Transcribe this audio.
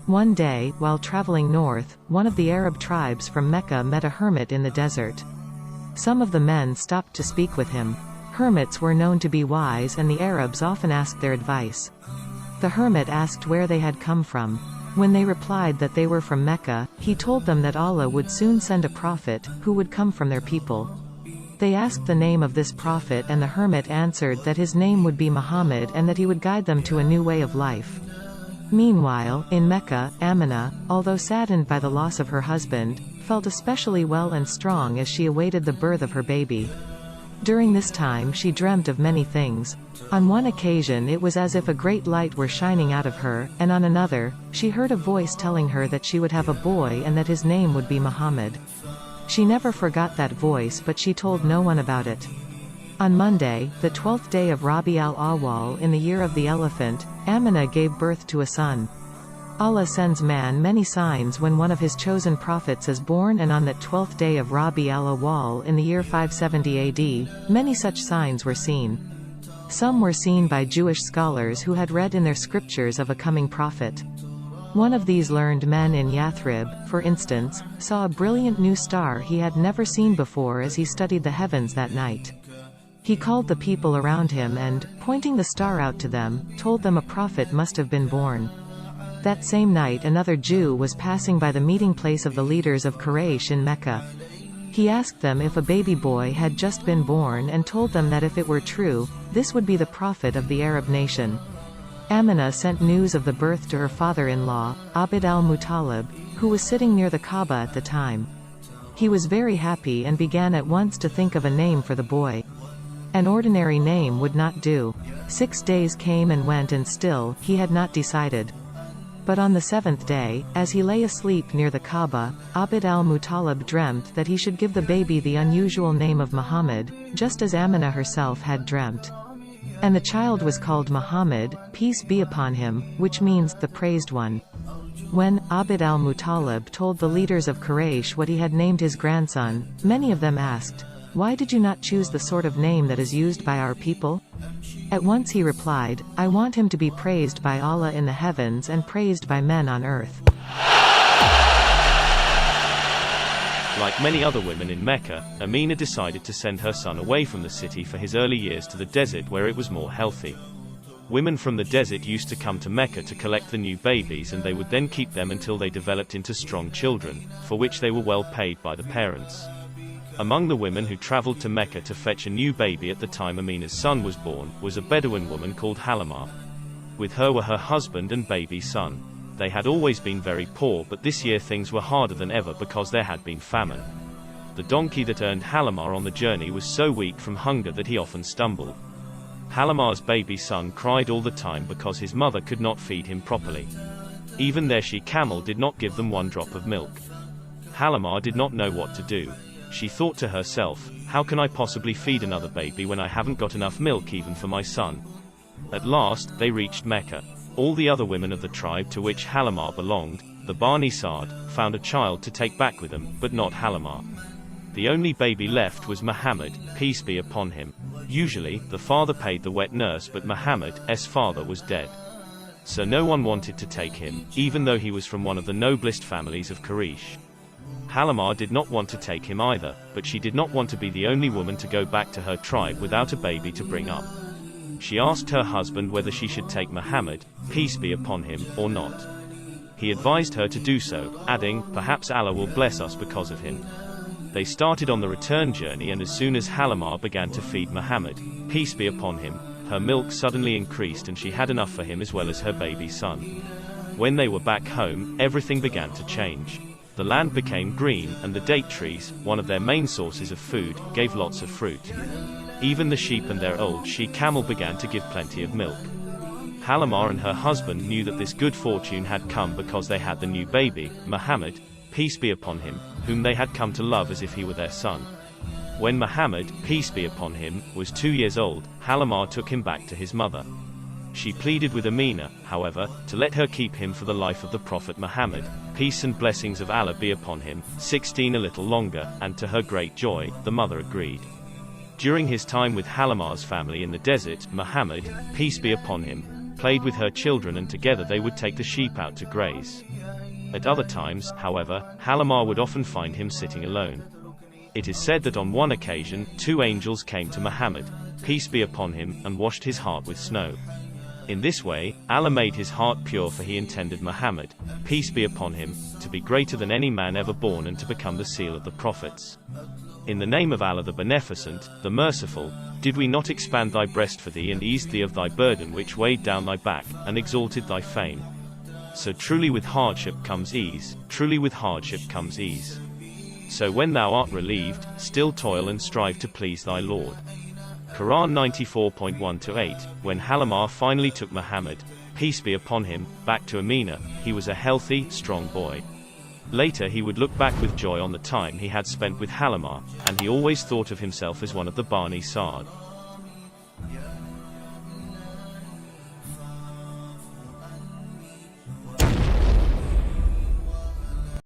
One day, while traveling north, one of the Arab tribes from Mecca met a hermit in the desert. Some of the men stopped to speak with him. Hermits were known to be wise, and the Arabs often asked their advice. The hermit asked where they had come from. When they replied that they were from Mecca, he told them that Allah would soon send a prophet, who would come from their people. They asked the name of this prophet, and the hermit answered that his name would be Muhammad and that he would guide them to a new way of life. Meanwhile, in Mecca, Amina, although saddened by the loss of her husband, felt especially well and strong as she awaited the birth of her baby. During this time she dreamt of many things. On one occasion it was as if a great light were shining out of her, and on another, she heard a voice telling her that she would have a boy and that his name would be Muhammad. She never forgot that voice, but she told no one about it. On Monday, the 12th day of Rabi al-Awwal in the year of the elephant, Amina gave birth to a son. Allah sends man many signs when one of his chosen prophets is born, and on that 12th day of Rabi al-Awwal in the year 570 AD, many such signs were seen. Some were seen by Jewish scholars who had read in their scriptures of a coming prophet. One of these learned men in Yathrib, for instance, saw a brilliant new star he had never seen before as he studied the heavens that night. He called the people around him and, pointing the star out to them, told them a prophet must have been born. That same night another Jew was passing by the meeting place of the leaders of Quraysh in Mecca. He asked them if a baby boy had just been born and told them that if it were true, this would be the prophet of the Arab nation. Amina sent news of the birth to her father-in-law, Abd al-Muttalib, who was sitting near the Kaaba at the time. He was very happy and began at once to think of a name for the boy. An ordinary name would not do. 6 days came and went and still, he had not decided. But on the 7th day, as he lay asleep near the Kaaba, Abd al-Muttalib dreamt that he should give the baby the unusual name of Muhammad, just as Amina herself had dreamt. And the child was called Muhammad, peace be upon him, which means, the praised one. When Abd al-Muttalib told the leaders of Quraysh what he had named his grandson, many of them asked, "Why did you not choose the sort of name that is used by our people?" At once he replied, "I want him to be praised by Allah in the heavens and praised by men on earth." Like many other women in Mecca, Amina decided to send her son away from the city for his early years to the desert where it was more healthy. Women from the desert used to come to Mecca to collect the new babies, and they would then keep them until they developed into strong children, for which they were well paid by the parents. Among the women who traveled to Mecca to fetch a new baby at the time Amina's son was born, was a Bedouin woman called Halimah. With her were her husband and baby son. They had always been very poor, but this year things were harder than ever because there had been famine. The donkey that earned Halimah on the journey was so weak from hunger that he often stumbled. Halimah's baby son cried all the time because his mother could not feed him properly. Even their she-camel did not give them one drop of milk. Halimah did not know what to do. She thought to herself, "How can I possibly feed another baby when I haven't got enough milk even for my son?" At last, they reached Mecca. All the other women of the tribe to which Halimah belonged, the Bani Sa'd, found a child to take back with them, but not Halimah. The only baby left was Muhammad, peace be upon him. Usually, the father paid the wet nurse, but Muhammad's father was dead. So no one wanted to take him, even though he was from one of the noblest families of Quraysh. Halimah did not want to take him either, but she did not want to be the only woman to go back to her tribe without a baby to bring up. She asked her husband whether she should take Muhammad, peace be upon him, or not. He advised her to do so, adding, "Perhaps Allah will bless us because of him." They started on the return journey, and as soon as Halimah began to feed Muhammad, peace be upon him, her milk suddenly increased and she had enough for him as well as her baby son. When they were back home, everything began to change. The land became green, and the date trees, one of their main sources of food, gave lots of fruit. Even the sheep and their old she-camel began to give plenty of milk. Halimah and her husband knew that this good fortune had come because they had the new baby, Muhammad, peace be upon him, whom they had come to love as if he were their son. When Muhammad, peace be upon him, was 2 years old, Halimah took him back to his mother. She pleaded with Amina, however, to let her keep him for the life of the Prophet Muhammad, peace and blessings of Allah be upon him, 16 a little longer, and to her great joy, the mother agreed. During his time with Halimah's family in the desert, Muhammad, peace be upon him, played with her children, and together they would take the sheep out to graze. At other times, however, Halimah would often find him sitting alone. It is said that on one occasion, 2 angels came to Muhammad, peace be upon him, and washed his heart with snow. In this way, Allah made his heart pure, for he intended Muhammad, peace be upon him, to be greater than any man ever born and to become the seal of the prophets. In the name of Allah the Beneficent, the Merciful, did we not expand thy breast for thee and eased thee of thy burden which weighed down thy back, and exalted thy fame? So truly with hardship comes ease, truly with hardship comes ease. So when thou art relieved, still toil and strive to please thy Lord. Quran 94.1-8. When Halimah finally took Muhammad, peace be upon him, back to Amina, he was a healthy, strong boy. Later he would look back with joy on the time he had spent with Halimah, and he always thought of himself as one of the Bani Sa'd.